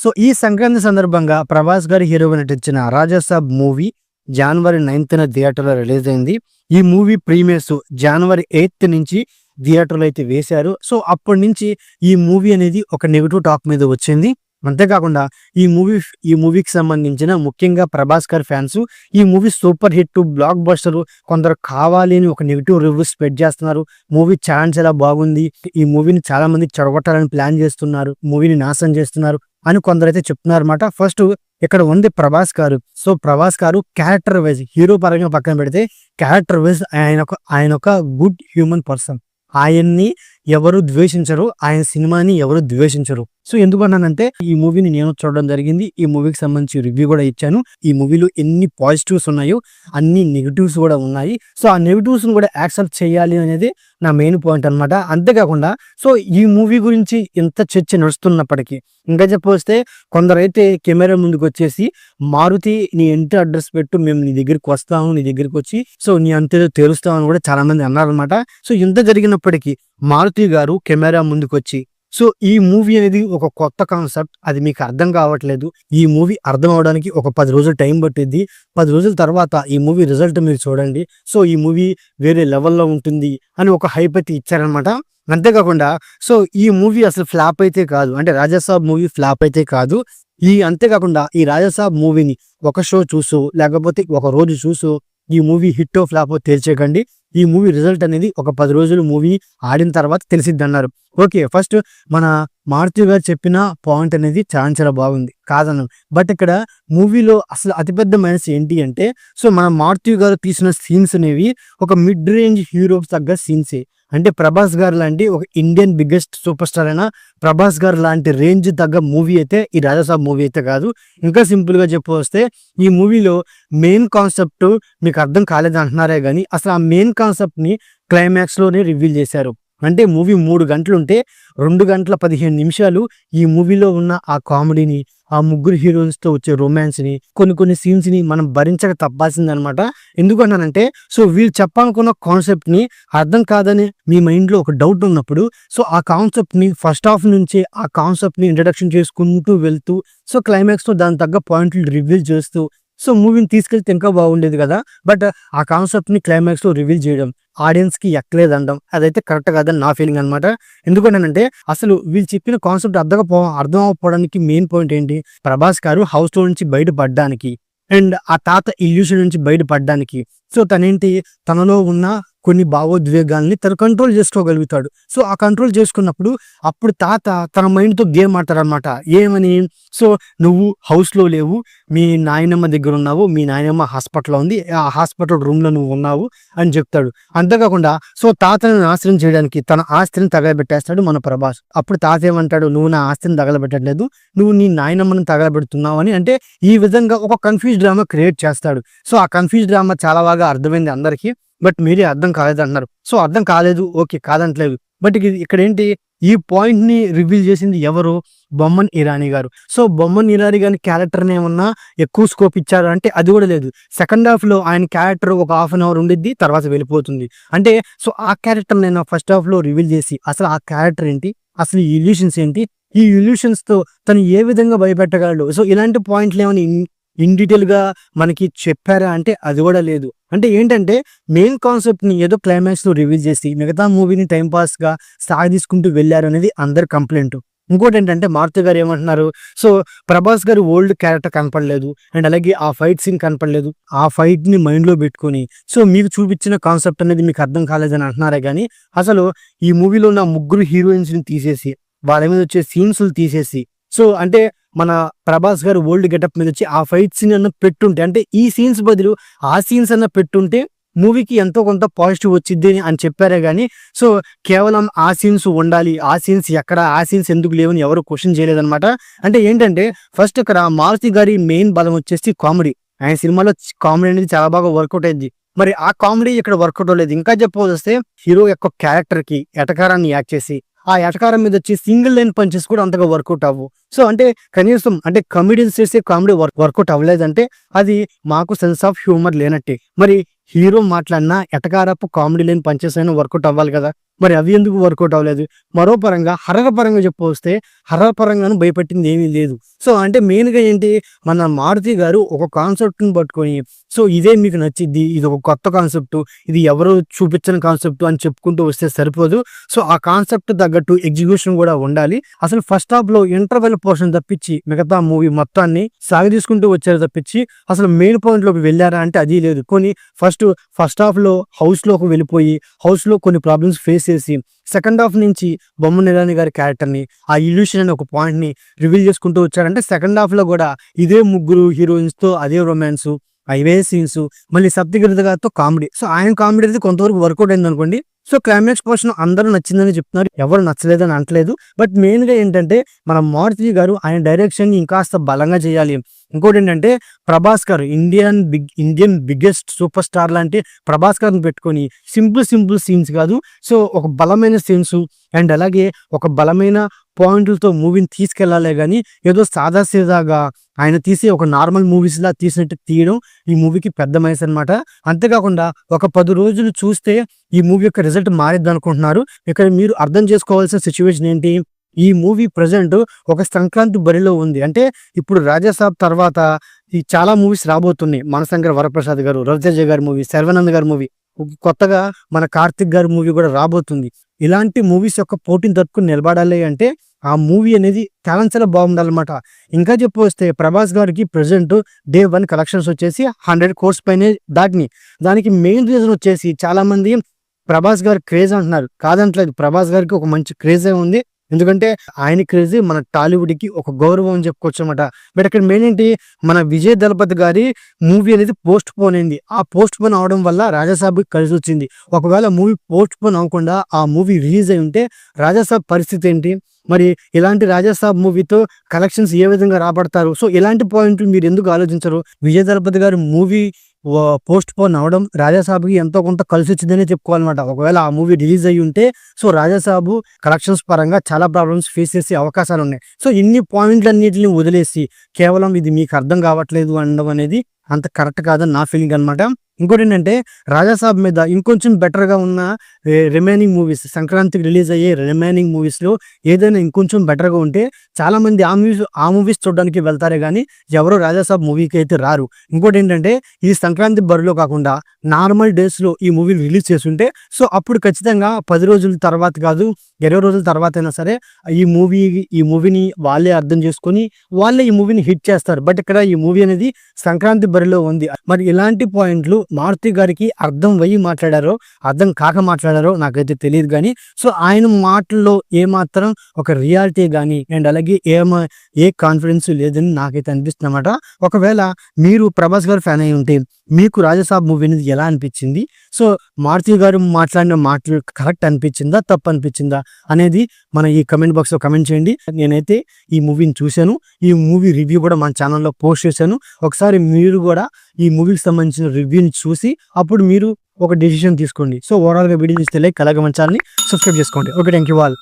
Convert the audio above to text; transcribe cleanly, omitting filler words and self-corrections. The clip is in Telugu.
సో ఈ సంక్రాంతి సందర్భంగా ప్రభాస్ గారి హీరోగా నటించిన రాజాసాబ్ మూవీ జనవరి 9న థియేటర్లో రిలీజ్ అయింది. ఈ మూవీ ప్రీమియర్స్ జనవరి 8 నుంచి థియేటర్లో అయితే వేశారు. సో అప్పటి నుంచి ఈ మూవీ అనేది ఒక నెగిటివ్ టాక్ మీద వచ్చింది. అంతేకాకుండా ఈ మూవీకి సంబంధించిన ముఖ్యంగా ప్రభాస్ గారి ఫ్యాన్స్ ఈ movie super hit block buster, కొందరు కావాలి అని ఒక నెగిటివ్ రివ్యూస్ స్ప్రెడ్ చేస్తున్నారు. మూవీ చాలా బాగుంది, ఈ మూవీని చాలా మంది చెడగొట్టాలని ప్లాన్ చేస్తున్నారు, మూవీని నాశనం చేస్తున్నారు అని కొందరైతే చెప్తున్నారు అన్నమాట. ఫస్ట్ ఇక్కడ ఉంది ప్రభాస్ గారు. సో ప్రభాస్ గారు క్యారెక్టర్ వైజ్ హీరో పరంగా పక్కన పెడితే క్యారెక్టర్ వైజ్ ఆయన ఒక గుడ్ హ్యూమన్ పర్సన్. ఆయన్ని ఎవరు ద్వేషించరు, ఆయన సినిమాని ఎవరు ద్వేషించరు. సో ఎందుకన్నానంటే ఈ మూవీని నేను చూడడం జరిగింది, ఈ మూవీకి సంబంధించి రివ్యూ కూడా ఇచ్చాను. ఈ మూవీలో ఎన్ని పాజిటివ్స్ ఉన్నాయో అన్ని నెగిటివ్స్ కూడా ఉన్నాయి. సో ఆ నెగిటివ్స్ కూడా యాక్సెప్ట్ చేయాలి అనేది నా మెయిన్ పాయింట్ అనమాట. అంతేకాకుండా సో ఈ మూవీ గురించి ఎంత చర్చ నడుస్తున్నప్పటికీ ఇంకా చెప్పొస్తే కొందరైతే కెమెరా ముందుకు వచ్చేసి మారుతి నీ ఇంటి అడ్రస్ పెట్టు, మేము నీ దగ్గరికి వస్తాము, నీ దగ్గరికి వచ్చి సో నీ అంతేదో తెలుస్తామని కూడా చాలా మంది అన్నారనమాట. సో ఇంత జరిగినప్పటికీ మారుతి గారు కెమెరా ముందుకు వచ్చి సో ఈ మూవీ అనేది ఒక కొత్త కాన్సెప్ట్, అది మీకు అర్థం కావట్లేదు, ఈ మూవీ అర్థం అవడానికి ఒక 10 రోజులు టైం పట్టిద్ది, 10 రోజుల తర్వాత ఈ మూవీ రిజల్ట్ మీరు చూడండి, సో ఈ మూవీ వేరే లెవెల్లో ఉంటుంది అని ఒక హైప్ అయితే ఇచ్చారనమాట. అంతేకాకుండా సో ఈ మూవీ అసలు ఫ్లాప్ అయితే కాదు, అంటే రాజాసాబ్ మూవీ ఫ్లాప్ అయితే కాదు. అంతేకాకుండా ఈ రాజాసాబ్ మూవీని ఒక షో చూసు లేకపోతే ఒక రోజు చూసు ఈ మూవీ హిట్టో ఫ్లాపో తేల్చేకండి. ఈ మూవీ రిజల్ట్ అనేది ఒక 10 రోజులు మూవీ ఆడిన తర్వాత తెలిసిద్ది అన్నారు. ఓకే, ఫస్ట్ మన మారుతి గారు చెప్పిన పాయింట్ అనేది చాలా బాగుంది, కాదన్నాం. బట్ ఇక్కడ మూవీలో అసలు అతిపెద్ద మైనస్ ఏంటి అంటే సో మన మారుతి గారు తీసిన సీన్స్ అనేవి ఒక మిడ్ రేంజ్ హీరోస్ తగ్గ సీన్సే. అంటే ప్రభాస్ గారు లాంటి ఒక ఇండియన్ బిగ్గెస్ట్ సూపర్ స్టార్ అయినా ప్రభాస్ గారు లాంటి రేంజ్ తగ్గ మూవీ అయితే ఈ రాజాసాబ్ మూవీ అయితే కాదు. ఇంకా సింపుల్ గా చెప్పొస్తే ఈ మూవీలో మెయిన్ కాన్సెప్ట్ మీకు అర్థం కాలేదు అంటున్నారే కానీ అసలు ఆ మెయిన్ కాన్సెప్ట్ ని క్లైమాక్స్ లోనే రివీల్ చేశారు. అంటే మూవీ 3 గంటలు ఉంటే 2 గంటల 15 నిమిషాలు ఈ మూవీలో ఉన్న ఆ కామెడీని, ఆ ముగ్గురు హీరోయిన్స్ తో వచ్చే రొమాన్స్ ని, కొన్ని సీన్స్ ని మనం భరించక తప్పాల్సిందనమాట. ఎందుకన్నానంటే సో వీళ్ళు చెప్పాలనుకున్న కాన్సెప్ట్ ని అర్థం కాదని మీ మైండ్ లో ఒక డౌట్ ఉన్నప్పుడు సో ఆ కాన్సెప్ట్ ని ఫస్ట్ హాఫ్ నుంచే ఆ కాన్సెప్ట్ ని ఇంట్రడక్షన్ చేసుకుంటూ వెళ్తూ సో క్లైమాక్స్ లో దాని తగ్గ పాయింట్లు రివీల్ చేస్తూ సో మూవీని తీసుకెళ్తే ఇంకా బాగుండేది కదా. బట్ ఆ కాన్సెప్ట్ ని క్లైమాక్స్ లో రివీల్ చేయడం ఆడియన్స్ కి ఎక్కలేదండం అదైతే కరెక్ట్ కాదని నా ఫీలింగ్ అనమాట. ఎందుకంటే అసలు వీళ్ళు చెప్పిన కాన్సెప్ట్ అర్థం అవ్వకపోవడానికి మెయిన్ పాయింట్ ఏంటి, ప్రభాస్ గారు హౌస్ లో నుంచి బయటపడడానికి అండ్ ఆ తాత ఇల్యూషన్ నుంచి బయటపడడానికి సో తనలో ఉన్న కొన్ని భావోద్వేగాల్ని తను కంట్రోల్ చేసుకోగలుగుతాడు. సో ఆ కంట్రోల్ చేసుకున్నప్పుడు అప్పుడు తాత తన మైండ్ తో గేమ్ ఆడతారనమాట. ఏమని, సో నువ్వు హౌస్ లో లేవు, మీ నాయనమ్మ దగ్గర ఉన్నావు, మీ నాయనమ్మ హాస్పిటల్లో ఉంది, ఆ హాస్పిటల్ రూమ్ లో నువ్వు ఉన్నావు అని చెప్తాడు. అంతేకాకుండా సో తాతని నాశనం చేయడానికి తన ఆస్తిని తగలబెట్టేస్తాడు మన ప్రభాస్. అప్పుడు తాత ఏమంటాడు, నువ్వు నా ఆస్తిని తగలబెట్టట్లేదు, నువ్వు నీ నాయనమ్మని తగలబెడుతున్నావు అని. అంటే ఈ విధంగా ఒక కన్ఫ్యూజ్ డ్రామా క్రియేట్ చేస్తాడు. సో ఆ కన్ఫ్యూజ్ డ్రామా చాలా బాగా అర్థమైంది అందరికీ. బట్ మీరే అర్థం కాలేదు అంటున్నారు. సో అర్థం కాలేదు, ఓకే, కాదంటలేదు. బట్ ఇక్కడ ఏంటి, ఈ పాయింట్ ని రివీల్ చేసింది ఎవరు, బొమ్మన్ ఇరానీ గారు. సో బొమ్మన్ ఇరానీ గారి క్యారెక్టర్ ఏమన్నా ఎక్కువ స్కోప్ ఇచ్చారు అంటే అది కూడా లేదు. సెకండ్ హాఫ్ లో ఆయన క్యారెక్టర్ ఒక ½ అన్ అవర్ ఉండిద్ది, తర్వాత వెళ్ళిపోతుంది. అంటే సో ఆ క్యారెక్టర్ నేను ఫస్ట్ హాఫ్ లో రివీల్ చేసి అసలు ఆ క్యారెక్టర్ ఏంటి, అసలు ఈ ఇల్యూషన్స్ ఏంటి, ఈ ఇల్యూషన్స్ తో తను ఏ విధంగా భయపెట్టగలడు, సో ఇలాంటి పాయింట్లు ఏమైనా ఇన్ డీటెయిల్ గా మనకి చెప్పారా అంటే అది కూడా లేదు. అంటే ఏంటంటే మెయిన్ కాన్సెప్ట్ ని ఏదో క్లైమాక్స్ లో రివీల్ చేసి మిగతా మూవీని టైం పాస్ గా సాగదీసుకుంటూ వెళ్ళారు అనేది అందరి కంప్లైంట్. ఇంకోటి ఏంటంటే మారుతి గారు ఏమంటున్నారు, సో ప్రభాస్ గారు ఓల్డ్ క్యారెక్టర్ కనపడలేదు అండ్ అలాగే ఆ ఫైట్ సీన్ కనపడలేదు, ఆ ఫైట్ ని మైండ్ లో పెట్టుకుని సో మీకు చూపించిన కాన్సెప్ట్ అనేది మీకు అర్థం కాలేదని అంటున్నారే కానీ అసలు ఈ మూవీలో ఉన్న ముగ్గురు హీరోయిన్స్ ని తీసేసి వాళ్ళ మీద వచ్చే సీన్స్ తీసేసి సో అంటే మన ప్రభాస్ గారు ఓల్డ్ గెటప్ మీద వచ్చి ఆ ఫైట్ సీన్ అన్న పెట్టుంటే, అంటే ఈ సీన్స్ బదులు ఆ సీన్స్ అన్న పెట్టుంటే మూవీకి ఎంతో కొంత పాజిటివ్ వచ్చింది అని చెప్పారే కానీ సో కేవలం ఆ సీన్స్ ఉండాలి, ఆ సీన్స్ ఎక్కడ, ఆ సీన్స్ ఎందుకు లేవని ఎవరు క్వశ్చన్ చేయలేదన్నమాట. అంటే ఏంటంటే ఫస్ట్ ఇక్కడ మారుతి గారి మెయిన్ బలం వచ్చేసి కామెడీ. ఆయన సినిమాలో కామెడీ అనేది చాలా బాగా వర్కౌట్ అయింది. మరి ఆ కామెడీ ఇక్కడ వర్కౌట్ అవ్వలేదు. ఇంకా చెప్పవస్తే హీరో యొక్క క్యారెక్టర్ కి ఎటకారాన్ని యాక్ట్ చేసి ఆ ఎటకారం మీద వచ్చి సింగిల్ లైన్ పంచెస్ కూడా అంతగా వర్కౌట్ అవ్వు. సో అంటే కనీసం అంటే కమెడియన్స్ చేసే కామెడీ వర్కౌట్ అవ్వలేదంటే అది మాకు సెన్స్ ఆఫ్ హ్యూమర్ లేనట్టే. మరి హీరో మాట్లాడినా ఎటకారపు కామెడీ లేని పంచెస్ అయినా వర్కౌట్ అవ్వాలి కదా! మరి అవి ఎందుకు వర్కౌట్ అవ్వలేదు? మరో పరంగా హర్రర్ పరంగా చెప్పొస్తే హర్రర్ పరంగాను భయపెట్టింది ఏమీ లేదు. సో అంటే మెయిన్‌గా ఏంటి, మన మారుతి గారు ఒక కాన్సెప్ట్‌ని పట్టుకొని సో ఇదే మీకు నచ్చిద్ది, ఇది ఒక కొత్త కాన్సెప్ట్, ఇది ఎవరు చూపించని కాన్సెప్ట్ అని చెప్పుకుంటూ వస్తే సరిపోదు. సో ఆ కాన్సెప్ట్ తగ్గట్టు ఎగ్జిక్యూషన్ కూడా ఉండాలి. అసలు ఫస్ట్ హాఫ్‌లో ఇంటర్వెల్ పోర్షన్ తప్పించి మిగతా మూవీ మొత్తాన్ని సాగదీసుకుంటూ వచ్చారు తప్పించి అసలు మెయిన్ పాయింట్‌లోకి వెళ్లారా అంటే అది లేదు. ఫస్ట్ హాఫ్‌లో హౌస్‌లోకి వెళ్ళిపోయి హౌస్‌లో కొన్ని ప్రాబ్లమ్స్ ఫేస్ చేసి సెకండ్ హాఫ్ నుంచి బొమ్మన ఇరానీ గారి క్యారెక్టర్‌ని, ఆ ఇల్యూషన్ అనే ఒక పాయింట్‌ని రివీల్ చేసుకుంటూ వచ్చారంటే సెకండ్ హాఫ్‌లో కూడా ఇదే ముగ్గురు హీరోయిన్స్‌తో అదే రొమాన్సు, అవే సీన్స్, మళ్ళీ సప్తగిరి గారితో కామెడీ. సో ఆయన కామెడీ అనేది కొంతవరకు వర్కౌట్ అయిందనుకోండి. సో క్లైమాక్స్ పోర్షన్ అందరూ నచ్చిందని చెప్తున్నారు. ఎవరు నచ్చలేదని అనట్లేదు. బట్ మెయిన్‌గా ఏంటంటే మన మారుతి గారు ఆయన డైరెక్షన్‌ని ఇంకాస్త బలంగా చేయాలి. ఇంకోటేంటంటే ప్రభాస్ గారు ఇండియన్ బిగ్గెస్ట్ సూపర్ స్టార్ లాంటి ప్రభాస్ గారిని పెట్టుకొని సింపుల్ సీన్స్ కాదు. సో ఒక బలమైన సీన్స్ అండ్ అలాగే ఒక బలమైన పాయింట్లతో మూవీని తీసుకెళ్లాలే గాని ఏదో సాదాసీదాగా ఆయన తీసి ఒక నార్మల్ మూవీస్‌లా తీసినట్టు తీయడం ఈ మూవీకి పెద్ద మైనస్ అనమాట. అంతేకాకుండా ఒక 10 రోజులు చూస్తే ఈ మూవీ యొక్క రిజల్ట్ మారిద్దనుకుంటున్నారు. ఇక్కడ మీరు అర్థం చేసుకోవాల్సిన సిట్యుయేషన్ ఏంటి? ఈ మూవీ ప్రెజెంట్ ఒక సంక్రాంతి బరిలో ఉంది. అంటే ఇప్పుడు 'రాజాసాబ్' తర్వాత ఈ చాలా మూవీస్ రాబోతున్నాయి. 'మనశంకర వరప్రసాద్' గారు, 'రవితేజ' గారి మూవీ, 'శర్వానంద్' గారి మూవీ, కొత్తగా మన 'కార్తిక్' గారి మూవీ కూడా రాబోతుంది. ఇలాంటి మూవీస్ యొక్క పోటీని తట్టుకొని నిలబడాలి అంటే ఆ మూవీ అనేది చాలా బాగుండాలన్నమాట. ఇంకా చెప్పొస్తే ప్రభాస్ గారికి ప్రెజెంట్ డే 1 కలెక్షన్స్ వచ్చేసి 100 crores పైనే దాటినాయి. దానికి మెయిన్ రీజన్ వచ్చేసి చాలా మంది ప్రభాస్ గారి క్రేజ్ అంటున్నారు. కాదంటలేదు, ప్రభాస్ గారికి ఒక మంచి క్రేజే ఉంది. ఎందుకంటే ఆయన క్రేజ్ మన టాలీవుడ్‌కి ఒక గౌరవం అని చెప్పుకోవచ్చు అనమాట. బట్ ఇక్కడ మెయిన్ ఏంటి, మన విజయ్ దళపతి గారి మూవీ అనేది పోస్ట్ పోన్ అయింది. ఆ పోస్ట్ పోన్ అవడం వల్ల రాజాసాబ్‌కి కలిసొచ్చింది. ఒకవేళ మూవీ పోస్ట్ పోన్ అవ్వకుండా ఆ మూవీ రిలీజ్ అయి ఉంటే రాజాసాబ్ పరిస్థితి ఏంటి? మరి ఇలాంటి రాజాసాబ్ మూవీతో కలెక్షన్స్ ఏ విధంగా రాబడతారు? సో ఇలాంటి పాయింట్లు మీరు ఎందుకు ఆలోచించరు? విజయ్ దళపతి గారి మూవీ పోస్ట్ పోన్ అవ్వడం రాజాసాబ్‌కి ఎంతో కొంత కలిసొచ్చిందనే చెప్పుకోవాలన్నమాట. ఒకవేళ ఆ మూవీ రిలీజ్ అయ్యి ఉంటే సో రాజాసాబు కలెక్షన్స్ పరంగా చాలా ప్రాబ్లమ్స్ ఫేస్ చేసే అవకాశాలున్నాయి. సో ఇన్ని పాయింట్లన్నిటిని వదిలేసి కేవలం ఇది మీకు అర్థం కావట్లేదు అనడం అనేది అంత కరెక్ట్ కాదని నా ఫీలింగ్ అనమాట. ఇంకోటేంటంటే 'రాజాసాబ్' మీద ఇంకొంచెం బెటర్‌గా ఉన్న రిమైనింగ్ మూవీస్, సంక్రాంతికి రిలీజ్ అయ్యే రిమైనింగ్ మూవీస్‌లో ఏదైనా ఇంకొంచెం బెటర్‌గా ఉంటే చాలామంది ఆ మూవీస్ చూడడానికి వెళ్తారే గానీ ఎవరు 'రాజాసాబ్' మూవీకి అయితే రారు. ఇంకోటేంటంటే ఇది సంక్రాంతి బరిలో కాకుండా నార్మల్ డేస్‌లో ఈ మూవీని రిలీజ్ చేసుంటే సో అప్పుడు ఖచ్చితంగా 10 రోజుల తర్వాత కాదు, 20 రోజుల తర్వాత అయినా సరే ఈ మూవీని వాళ్ళే అర్థం చేసుకొని వాళ్ళే ఈ మూవీని హిట్ చేస్తారు. బట్ ఇక్కడ ఈ మూవీ అనేది సంక్రాంతి బరిలో ఉంది. మరి ఇలాంటి పాయింట్లు మారుతి గారికి అర్థం కాక మాట్లాడారో నాకైతే తెలియదు గానీ సో ఆయన మాటల్లో ఏమాత్రం ఒక రియాలిటీ గానీ అండ్ అలాగే ఏ కాన్ఫిడెన్స్ లేదని నాకైతే అనిపిస్తుంది అన్నమాట. ఒకవేళ మీరు ప్రభాస్ గారు ఫ్యాన్ అయి ఉంటే మీకు 'రాజాసాబ్' మూవీ అనేది ఎలా అనిపించింది? సో మారుతి గారు మాట్లాడిన మాటలు కరెక్ట్ అనిపించిందా, తప్పు అనిపించిందా అనేది మన ఈ కమెంట్ బాక్స్‌లో కమెంట్ చేయండి. నేనైతే ఈ మూవీని చూశాను. ఈ మూవీ రివ్యూ కూడా మన ఛానల్‌లో పోస్ట్ చేశాను. ఒకసారి మీరు కూడా ఈ మూవీకి సంబంధించిన రివ్యూని చూసి అప్పుడు మీరు ఒక డెసిషన్ తీసుకోండి. సో ఓవరాల్‌గా వీడియో చూస్తే లైక్, అలాగే మన ఛానల్‌ని సబ్స్క్రైబ్ చేసుకోండి. Okay, thank you all.